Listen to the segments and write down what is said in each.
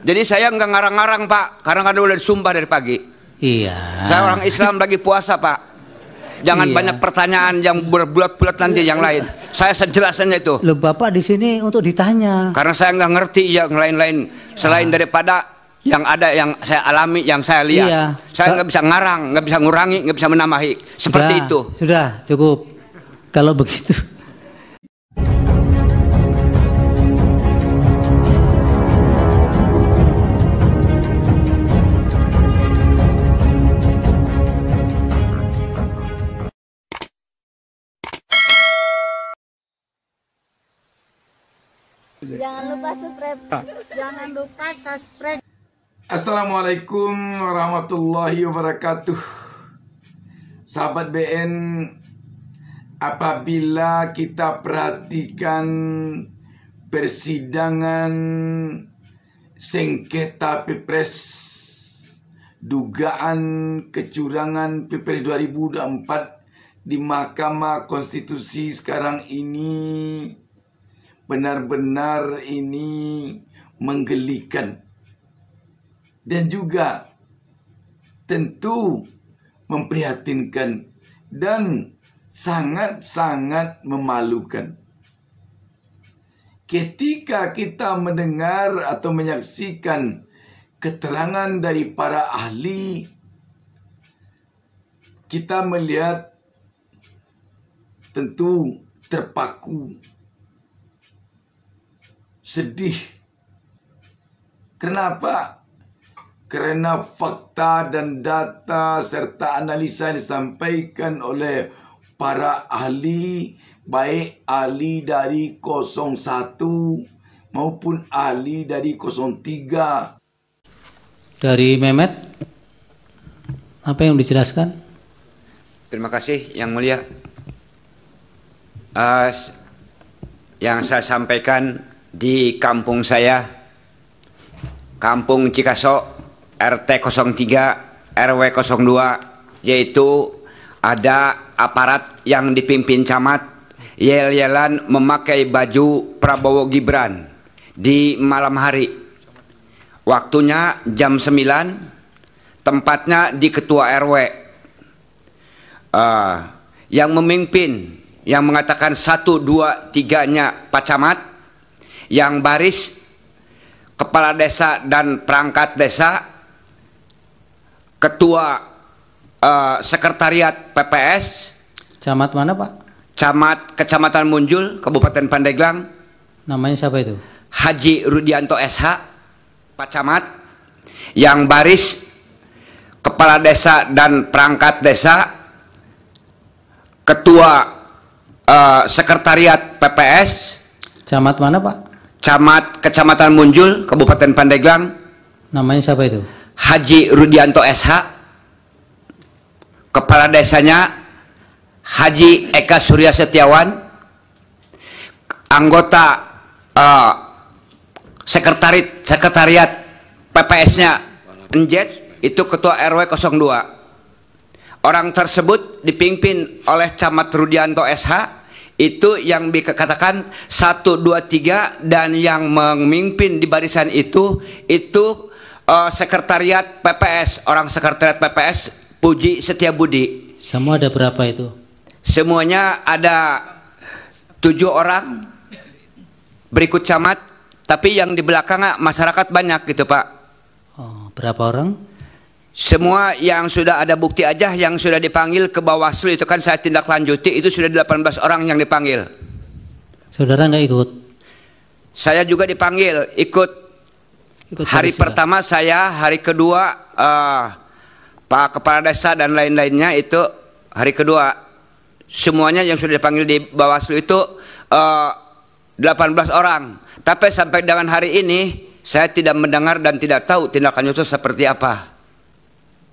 Jadi saya nggak ngarang-ngarang Pak, karena kan udah disumpah dari pagi. Iya. Saya orang Islam lagi puasa Pak. Jangan banyak pertanyaan yang berbulat-bulat nanti yang lain. Saya sejelasnya itu. Loh Bapak di sini untuk ditanya. Karena saya nggak ngerti yang lain-lain selain daripada yang ada yang saya alami, yang saya lihat. Iya. Saya nggak bisa ngarang, nggak bisa ngurangi, nggak bisa menambahi. Seperti itu. Sudah cukup. Kalau begitu. Jangan lupa subscribe. Jangan lupa subscribe. Assalamualaikum warahmatullahi wabarakatuh. Sahabat BN, apabila kita perhatikan persidangan sengketa Pilpres, dugaan kecurangan Pilpres 2024 di Mahkamah Konstitusi sekarang ini benar-benar ini menggelikan dan juga tentu memprihatinkan dan sangat-sangat memalukan. Ketika kita mendengar atau menyaksikan keterangan dari para ahli, kita melihat tentu terpaku, sedih. Kenapa? Karena fakta dan data serta analisa yang disampaikan oleh para ahli, baik ahli dari 01 maupun ahli dari 03. Dari Mehmet, apa yang dijelaskan? Terima kasih Yang Mulia. Yang saya sampaikan di kampung saya, Kampung Cikaso, RT 03, RW 02, yaitu ada aparat yang dipimpin camat yel-yelan memakai baju Prabowo Gibran di malam hari. Waktunya jam 9, tempatnya di Ketua RW. Yang memimpin, yang mengatakan 1, 2, 3-nya Pak Camat, yang baris kepala desa dan perangkat desa, ketua sekretariat PPS. Camat mana Pak? Camat Kecamatan Munjul, Kabupaten Pandeglang. Namanya siapa itu? Haji Rudianto SH, Pak Camat. Yang baris kepala desa dan perangkat desa, ketua sekretariat PPS. Camat mana Pak? Camat Kecamatan Munjul, Kabupaten Pandeglang. Namanya siapa itu? Haji Rudianto SH. Kepala desanya Haji Eka Surya Setiawan. Anggota sekretariat PPS-nya Enjet, itu Ketua RW 02. Orang tersebut dipimpin oleh Camat Rudianto SH. Itu yang dikatakan 1, 2, 3, dan yang memimpin di barisan itu sekretariat PPS, orang sekretariat PPS Puji Setiabudi. Semua ada berapa itu? Semuanya ada 7 orang berikut camat, tapi yang di belakang masyarakat banyak gitu Pak. Oh, berapa orang? Semua yang sudah ada bukti aja, yang sudah dipanggil ke Bawaslu itu kan saya tindak lanjuti, itu sudah 18 orang yang dipanggil. Saudara nggak ikut? Saya juga dipanggil, ikut hari pertama saya, hari kedua Pak Kepala Desa dan lain-lainnya itu hari kedua. Semuanya yang sudah dipanggil di Bawaslu itu 18 orang. Tapi sampai dengan hari ini saya tidak mendengar dan tidak tahu tindakannya itu seperti apa.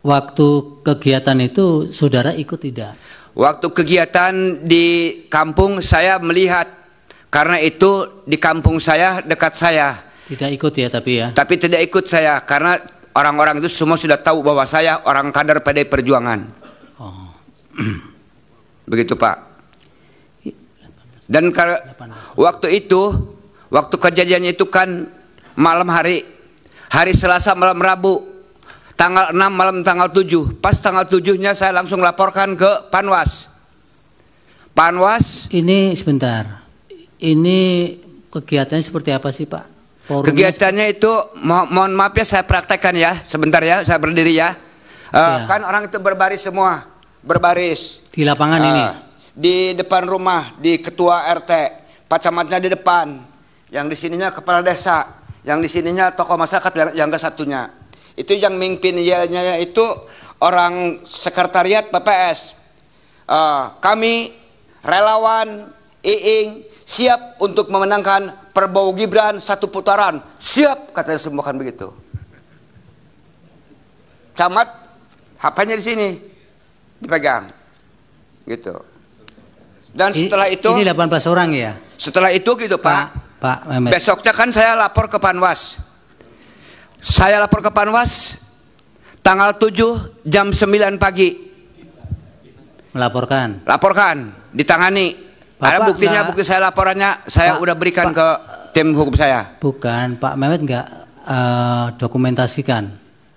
Waktu kegiatan itu saudara ikut tidak? Waktu kegiatan di kampung saya melihat, karena itu di kampung saya, dekat saya. Tidak ikut ya tapi ya? Tapi tidak ikut saya, karena orang-orang itu semua sudah tahu bahwa saya orang kader PDI Perjuangan. Oh. Begitu Pak. Dan waktu itu, waktu kejadiannya itu kan malam hari, Hari Selasa malam Rabu, tanggal 6 malam tanggal 7. Pas tanggal 7-nya saya langsung laporkan ke Panwas. Panwas. Ini sebentar. Ini kegiatannya seperti apa sih Pak? Forumnya kegiatannya itu, mohon maaf ya saya praktekkan ya, sebentar ya, saya berdiri ya. Kan orang itu berbaris semua, berbaris. di lapangan ini? Di depan rumah, di ketua RT, Pak Camatnya di depan, yang di sininya kepala desa, yang di sininya tokoh masyarakat yang ke satunya. Itu yang mimpin yelnya itu orang sekretariat PPS. Kami relawan Iing siap untuk memenangkan Prabowo Gibran 1 putaran. Siap, katanya semua kan begitu. Camat HP-nya di sini dipegang, gitu. Dan setelah itu ini 18 orang ya. Setelah itu gitu Pak. Pak Mehmet. Besoknya kan saya lapor ke Panwas. Saya lapor ke Panwas tanggal 7 jam 9 pagi. Melaporkan. Laporkan, ditangani. Bapak ada buktinya, bukti saya laporannya saya udah berikan ke tim hukum saya. Bukan, Pak Mehmet nggak dokumentasikan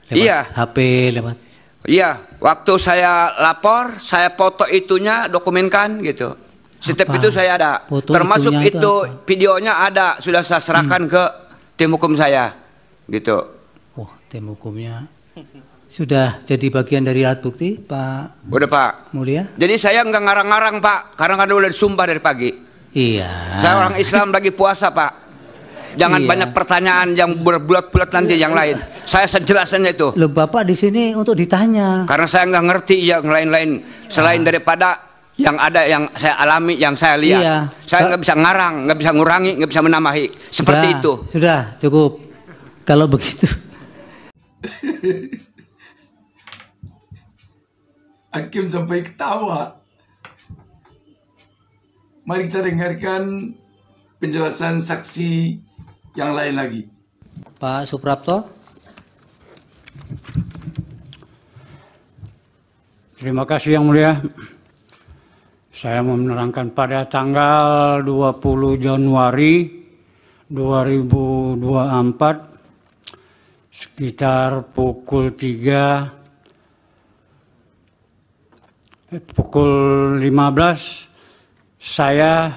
lewat Iya. HP, lewat. Iya, waktu saya lapor, saya foto itunya, dokumenkan gitu. Setiap Apa? itu saya ada. Foto Termasuk itunya itu apa? videonya ada, sudah saya serahkan ke tim hukum saya, gitu. Wah, tim hukumnya sudah jadi bagian dari alat bukti, Pak Udah Pak. Mulia? Jadi saya nggak ngarang-ngarang Pak, karena kan udah disumpah dari pagi. Iya. Saya orang Islam lagi puasa Pak. Jangan Iya. banyak pertanyaan yang berbulat-bulat nanti yang lain. Saya sejelasnya itu. Loh, Bapak di sini untuk ditanya. Karena saya nggak ngerti yang lain-lain selain daripada yang ada yang saya alami, yang saya lihat. Iya. Saya nggak bisa ngarang, nggak bisa ngurangi, nggak bisa menambahi. Seperti Sudah, itu. Sudah cukup. Kalau begitu. Hakim sampai ketawa. Mari kita dengarkan penjelasan saksi yang lain lagi. Pak Suprapto. Terima kasih Yang Mulia. Saya mau menerangkan pada tanggal 20 Januari 2024 sekitar pukul 15 saya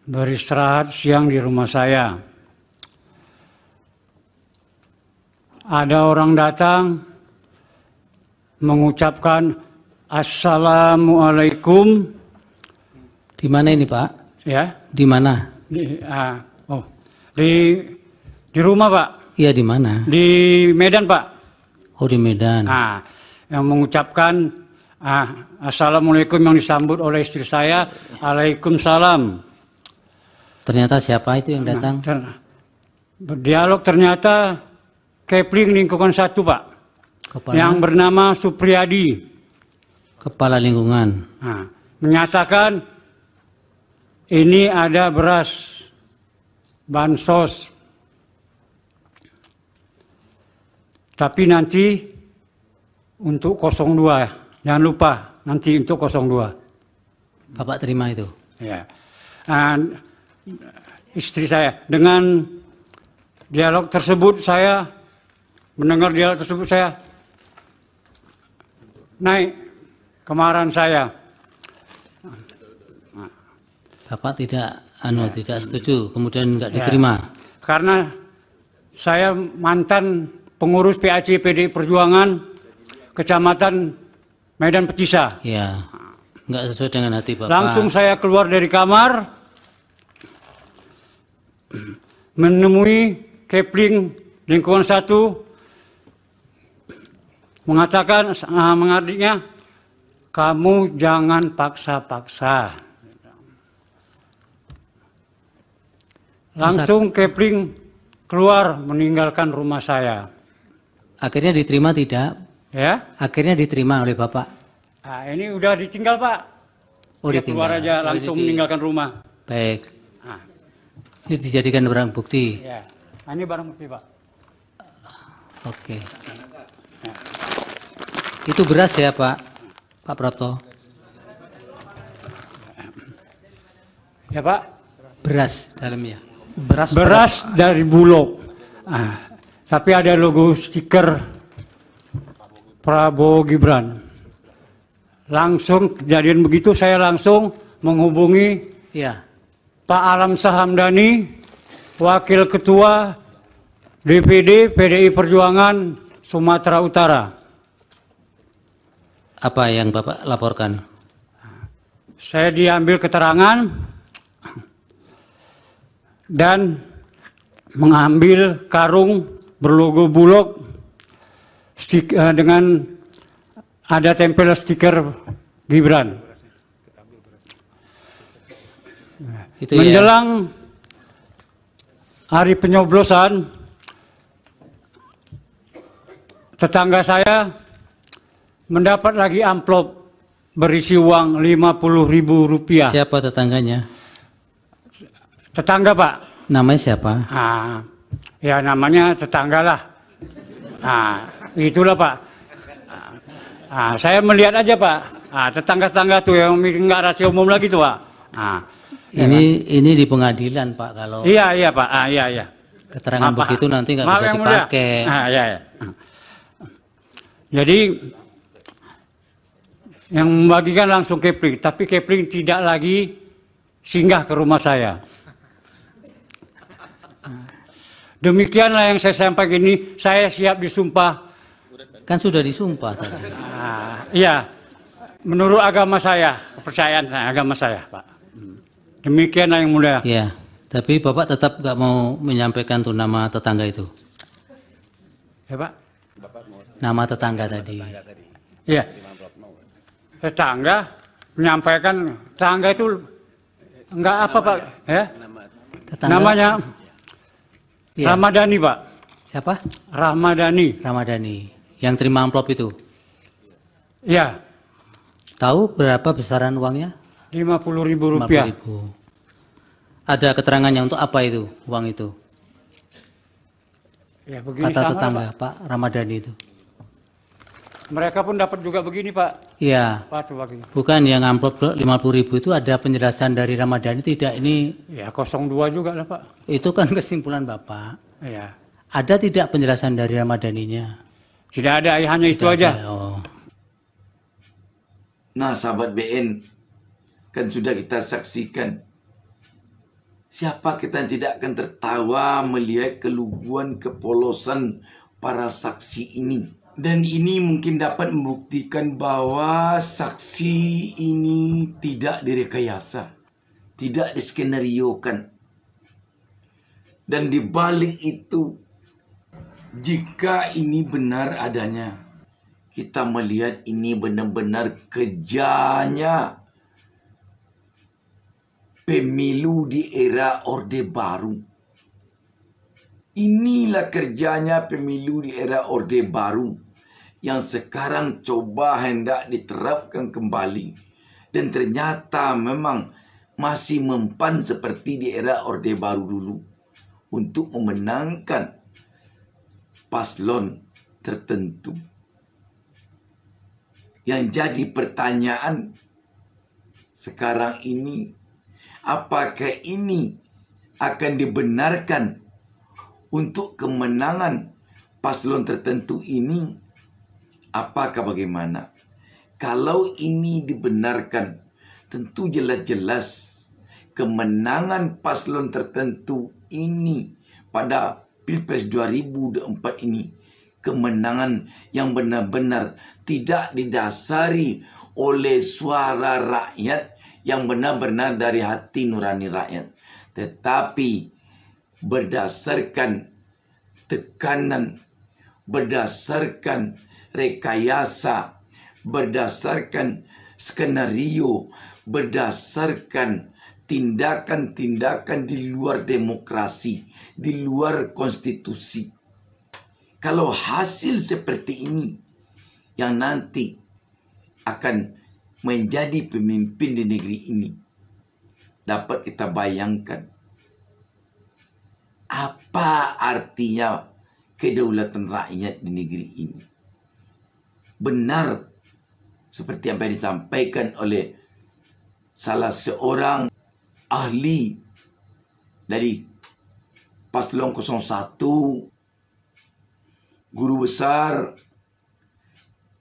beristirahat siang di rumah saya. Ada orang datang mengucapkan Assalamualaikum. Di mana ini Pak? Ya, Di mana? di rumah Pak, Iya di mana? di Medan Pak. Oh di Medan. Yang mengucapkan Assalamualaikum yang disambut oleh istri saya, Waalaikumsalam. Ternyata siapa itu yang datang? Berdialog ternyata Kepling lingkungan 1 Pak, yang bernama Supriyadi. Kepala lingkungan. Menyatakan ini ada beras bansos, tapi nanti untuk 02, jangan lupa nanti untuk 02. Bapak terima itu? Ya. Istri saya dengan dialog tersebut, saya mendengar dialog tersebut, saya naik kemarahan saya. Bapak tidak setuju, kemudian nggak diterima. Karena saya mantan pengurus PAC PDI Perjuangan Kecamatan Medan Petisa. Ya, nggak sesuai dengan hati Bapak. Langsung saya keluar dari kamar, menemui Kepling lingkungan 1, mengatakan, mengadiknya, kamu jangan paksa-paksa. Langsung Kepling keluar meninggalkan rumah saya. Akhirnya diterima tidak? Ya? Akhirnya diterima oleh Bapak? Ini udah ditinggal Pak. Oh, Dia ditinggal. keluar aja langsung meninggalkan rumah. Baik. Ini dijadikan barang bukti. Ya. Ini barang bukti Pak. Oke. Itu beras ya Pak Prapto? Ya Pak. Beras dalamnya. Beras dari Bulog. tapi ada logo stiker Prabowo Gibran. Langsung kejadian begitu saya langsung menghubungi Ya. Pak Alam Sahamdani, Wakil Ketua DPD PDI Perjuangan Sumatera Utara. Apa yang Bapak laporkan? Saya diambil keterangan dan mengambil karung berlogo Bulog dengan ada tempel stiker Gibran. Itu Menjelang hari penyoblosan, tetangga saya mendapat lagi amplop berisi uang Rp50.000. Siapa tetangganya? Tetangga, Pak. Namanya siapa? Ya namanya tetangga lah. Itulah, Pak. Saya melihat aja, Pak. Tetangga-tetangga tuh yang nggak rahasia umum lagi tuh, Pak. Ini di pengadilan, Pak. Kalau Iya, Pak. Iya. keterangan begitu nanti nggak bisa dipakai. Iya. Jadi yang membagikan langsung Kepling, tapi Kepling tidak lagi singgah ke rumah saya. Demikianlah yang saya sampaikan ini, saya siap disumpah. Kan sudah disumpah tadi. Iya, menurut agama saya, kepercayaan saya, agama saya, Pak. Demikianlah yang mulia. Ya, tapi Bapak tetap nggak mau menyampaikan tuh nama tetangga itu. Ya, Pak. Nama tetangga tadi. Iya. Tetangga menyampaikan, tetangga itu enggak apa, Pak, ya? Tetangga, Namanya ya. Ramadhani, Pak. Siapa? Ramadhani. Ramadhani. Yang terima amplop itu. Iya, Tahu berapa besaran uangnya? Rp50.000. 50.000. Ada keterangannya untuk apa itu, uang itu? Ya, begini Kata sama, tetangga, Pak. Pak Ramadhani itu. Mereka pun dapat juga begini, Pak. Iya. Pak, coba begini. Bukan yang amplop 50.000 itu ada penjelasan dari Ramadhani tidak? Ini Ya, 02 juga lah, Pak. itu kan kesimpulan Bapak. Iya. Ada tidak penjelasan dari Ramadhaninya? Tidak ada, hanya itu Tidak aja. ada. Oh. Nah, sahabat BN, kan sudah kita saksikan. Siapa kita yang tidak akan tertawa melihat keluguan, kepolosan para saksi ini. Dan ini mungkin dapat membuktikan bahwa saksi ini tidak direkayasa, tidak diskenariokan. Dan di balik itu, jika ini benar adanya, kita melihat ini benar-benar kerjanya pemilu di era Orde Baru. Inilah kerjanya pemilu di era Orde Baru yang sekarang coba hendak diterapkan kembali. Dan ternyata memang masih mempan seperti di era Orde Baru dulu untuk memenangkan paslon tertentu. Yang jadi pertanyaan sekarang ini, apakah ini akan dibenarkan untuk kemenangan paslon tertentu ini? Apakah bagaimana? Kalau ini dibenarkan, tentu jelas-jelas kemenangan paslon tertentu ini pada Pilpres 2024 ini kemenangan yang benar-benar tidak didasari oleh suara rakyat yang benar-benar dari hati nurani rakyat, tetapi berdasarkan tekanan, berdasarkan rekayasa, berdasarkan skenario, berdasarkan tindakan-tindakan di luar demokrasi, di luar konstitusi. Kalau hasil seperti ini yang nanti akan menjadi pemimpin di negeri ini, dapat kita bayangkan apa artinya kedaulatan rakyat di negeri ini. Benar seperti apa yang disampaikan oleh salah seorang ahli dari paslon 01 guru besar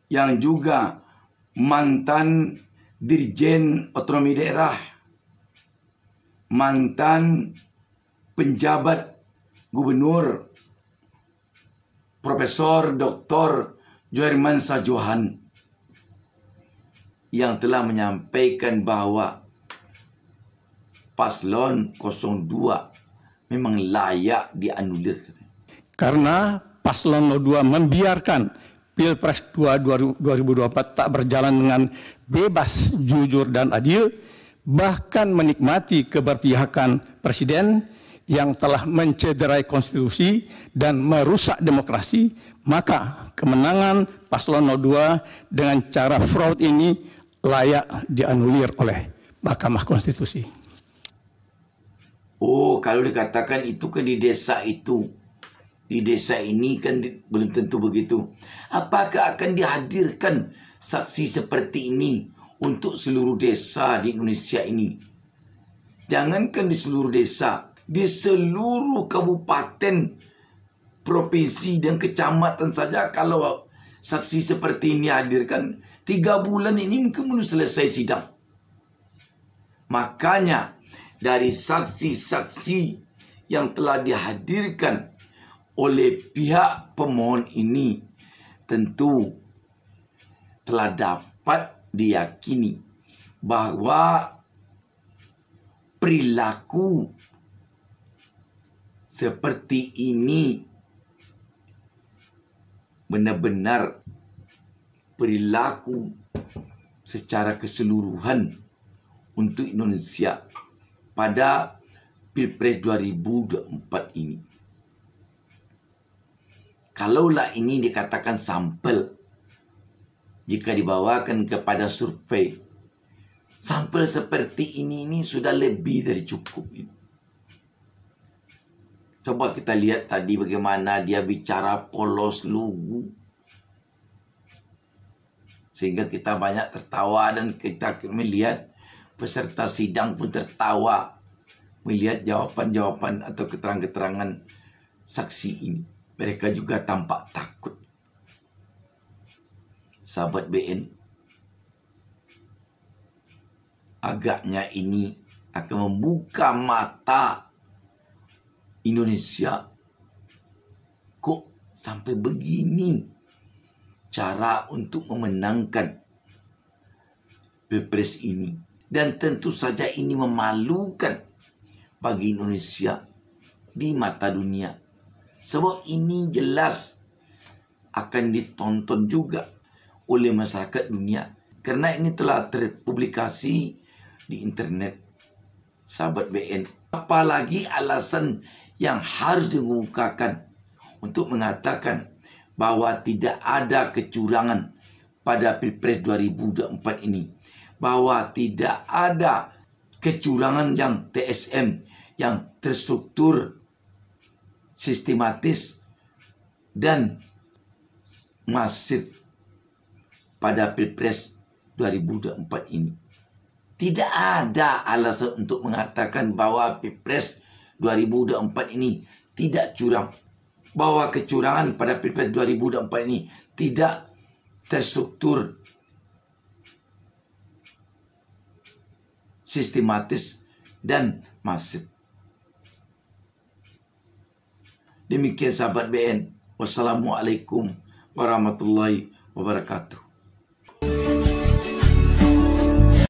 yang juga mantan Dirjen Otonomi Daerah, mantan penjabat gubernur Profesor Dr. Johermansyah Johan, yang telah menyampaikan bahwa Paslon 02 memang layak dianulir. Karena Paslon 02 membiarkan Pilpres 2024 tak berjalan dengan bebas, jujur, dan adil, bahkan menikmati keberpihakan Presiden yang telah mencederai konstitusi dan merusak demokrasi, maka kemenangan Paslon 02 dengan cara fraud ini layak dianulir oleh Mahkamah Konstitusi. Oh, kalau dikatakan itu kan di desa itu, di desa ini kan belum tentu begitu. Apakah akan dihadirkan saksi seperti ini untuk seluruh desa di Indonesia ini? Jangankan di seluruh desa, di seluruh kabupaten, provinsi dan kecamatan saja, kalau saksi seperti ini hadirkan, 3 bulan ini mungkin belum selesai sidang. Makanya dari saksi-saksi yang telah dihadirkan oleh pihak pemohon ini, tentu telah dapat diyakini bahwa perilaku seperti ini benar-benar perilaku secara keseluruhan untuk Indonesia pada Pilpres 2024 ini. Kalaulah ini dikatakan sampel, jika dibawakan kepada survei, sampel seperti ini sudah lebih dari cukup. Coba kita lihat tadi bagaimana dia bicara polos lugu, sehingga kita banyak tertawa, dan kita melihat peserta sidang pun tertawa melihat jawaban-jawaban atau keterangan-keterangan saksi ini. Mereka juga tampak takut. Sahabat BN, agaknya ini akan membuka mata Indonesia. Kok sampai begini cara untuk memenangkan Pilpres ini? Dan tentu saja ini memalukan bagi Indonesia di mata dunia. Sebab ini jelas akan ditonton juga oleh masyarakat dunia. Karena ini telah terpublikasi di internet, sahabat BN. Apalagi alasan yang harus dikemukakan untuk mengatakan bahwa tidak ada kecurangan pada Pilpres 2024 ini. Bahwa tidak ada kecurangan yang TSM, yang terstruktur, sistematis, dan masif pada Pilpres 2024 ini. Tidak ada alasan untuk mengatakan bahwa Pilpres 2024 ini tidak curang. Bahwa kecurangan pada Pilpres 2024 ini tidak terstruktur, sistematis, dan masif. Demikian sahabat BN. Wassalamualaikum warahmatullahi wabarakatuh.